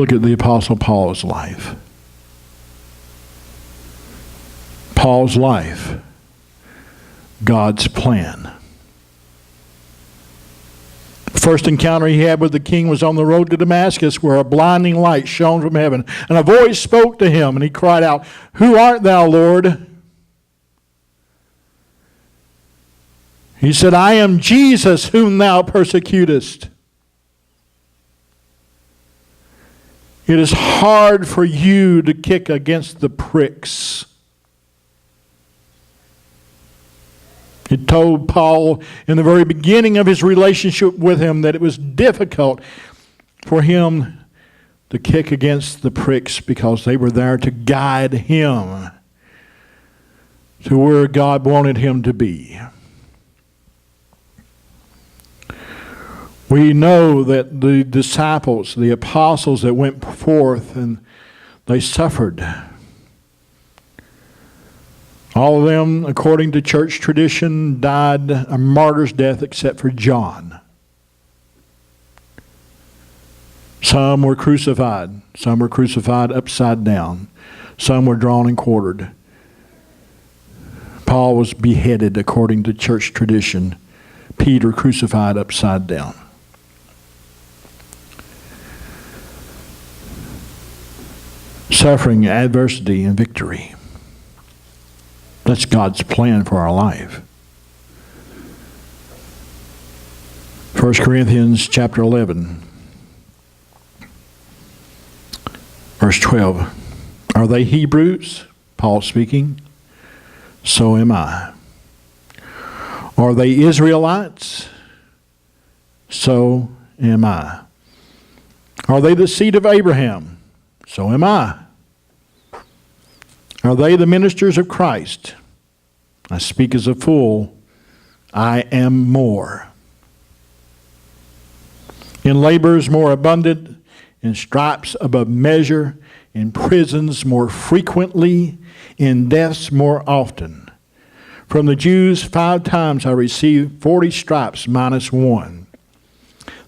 Look at the Apostle Paul's life. Paul's life, God's plan. The first encounter he had with the king was on the road to Damascus, where a blinding light shone from heaven, and a voice spoke to him, and he cried out, "Who art thou, Lord?" He said, "I am Jesus whom thou persecutest." It is hard for you to kick against the pricks. It told Paul in the very beginning of his relationship with him that it was difficult for him to kick against the pricks because they were there to guide him to where God wanted him to be. We know that the disciples, the apostles that went forth, and they suffered. All of them, according to church tradition, died a martyr's death except for John. Some were crucified. Some were crucified upside down. Some were drawn and quartered. Paul was beheaded according to church tradition. Peter crucified upside down. Suffering, adversity, and victory. That's God's plan for our life. 1 Corinthians chapter 11, verse 12. Are they Hebrews? Paul speaking. So am I. Are they Israelites? So am I. Are they the seed of Abraham? So am I. Are they the ministers of Christ? I speak as a fool. I am more. In labors more abundant, in stripes above measure, in prisons more frequently, in deaths more often. From the Jews 5 times I received 40 stripes minus 1.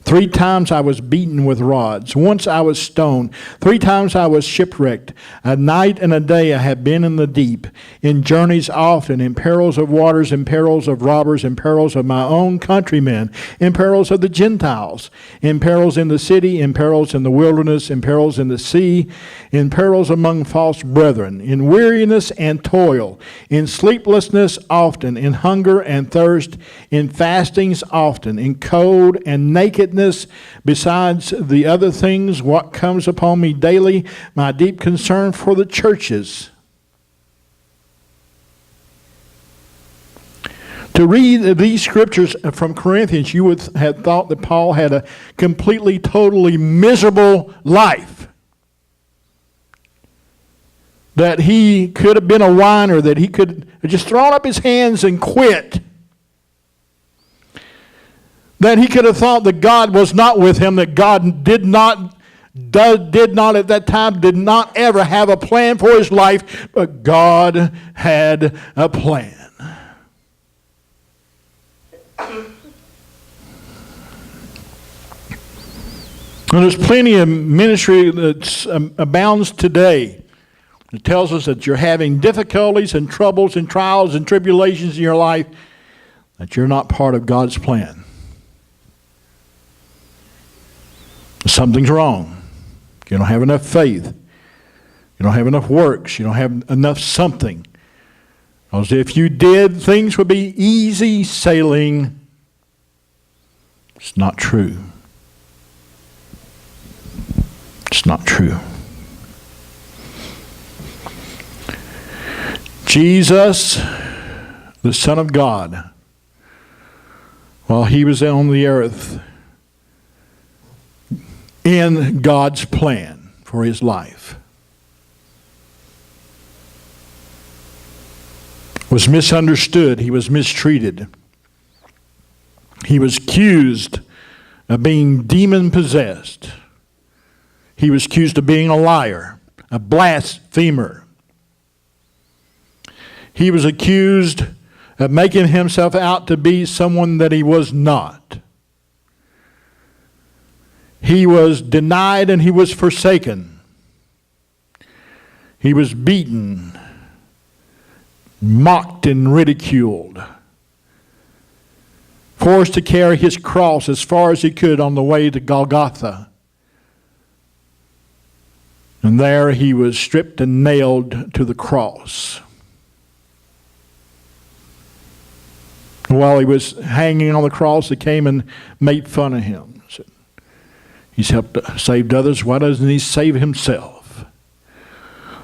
3 times I was beaten with rods. Once I was stoned. 3 times I was shipwrecked. A night and a day I have been in the deep, in journeys often, in perils of waters, in perils of robbers, in perils of my own countrymen, in perils of the Gentiles, in perils in the city, in perils in the wilderness, in perils in the sea, in perils among false brethren, in weariness and toil, in sleeplessness often, in hunger and thirst, in fastings often, in cold and nakedness. Besides the other things, what comes upon me daily, my deep concern for the churches. To read these scriptures from Corinthians, you would have thought that Paul had a completely, totally miserable life. That he could have been a whiner, that he could have just thrown up his hands and quit. That he could have thought that God was not with him, that God did not at that time, did not ever have a plan for his life, but God had a plan. And there's plenty of ministry that abounds today. It tells us that you're having difficulties and troubles and trials and tribulations in your life, that you're not part of God's plan. Something's wrong. You don't have enough faith. You don't have enough works. You don't have enough something. Because if you did, things would be easy sailing. It's not true. It's not true. Jesus, the Son of God, while he was on the earth, in God's plan for his life, was misunderstood. He was mistreated. He was accused of being demon-possessed. He was accused of being a liar, a blasphemer. He was accused of making himself out to be someone that he was not. He was denied and he was forsaken. He was beaten, mocked and ridiculed, forced to carry his cross as far as he could on the way to Golgotha. And there he was stripped and nailed to the cross. While he was hanging on the cross, they came and made fun of him. Said, he's saved others. Why doesn't he save himself?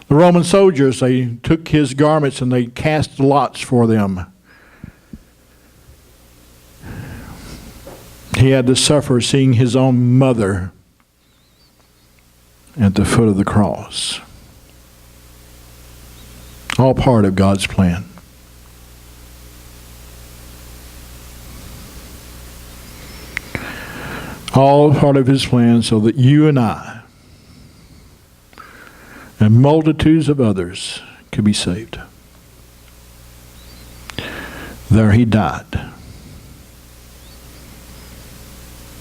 The Roman soldiers, they took his garments and they cast lots for them. He had to suffer seeing his own mother at the foot of the cross. All part of God's plan. All part of his plan so that you and I and multitudes of others could be saved. There he died.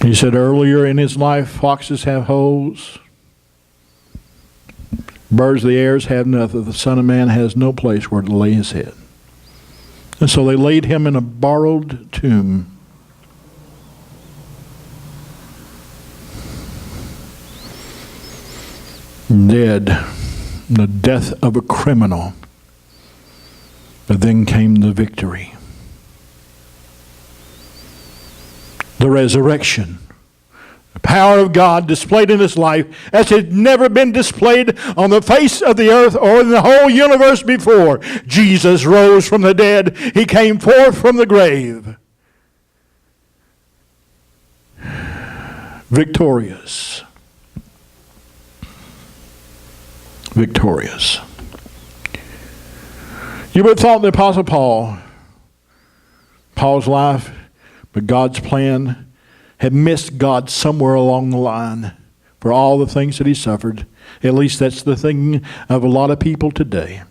He said earlier in his life, foxes have holes, birds of the air have nothing, the Son of Man has no place where to lay his head. And so they laid him in a borrowed tomb. Dead, the death of a criminal. But then came the victory. The resurrection. The power of God displayed in his life as it had never been displayed on the face of the earth or in the whole universe before. Jesus rose from the dead. He came forth from the grave. Victorious. Victorious. You would have thought the Apostle Paul's life, but God's plan had missed God somewhere along the line for all the things that he suffered. At least that's the thing of a lot of people today.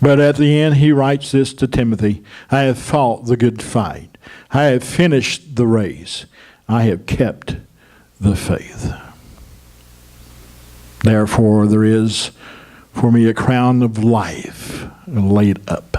But at the end he writes this to Timothy, I have fought the good fight. I have finished the race. I have kept the faith. Therefore there is for me a crown of life laid up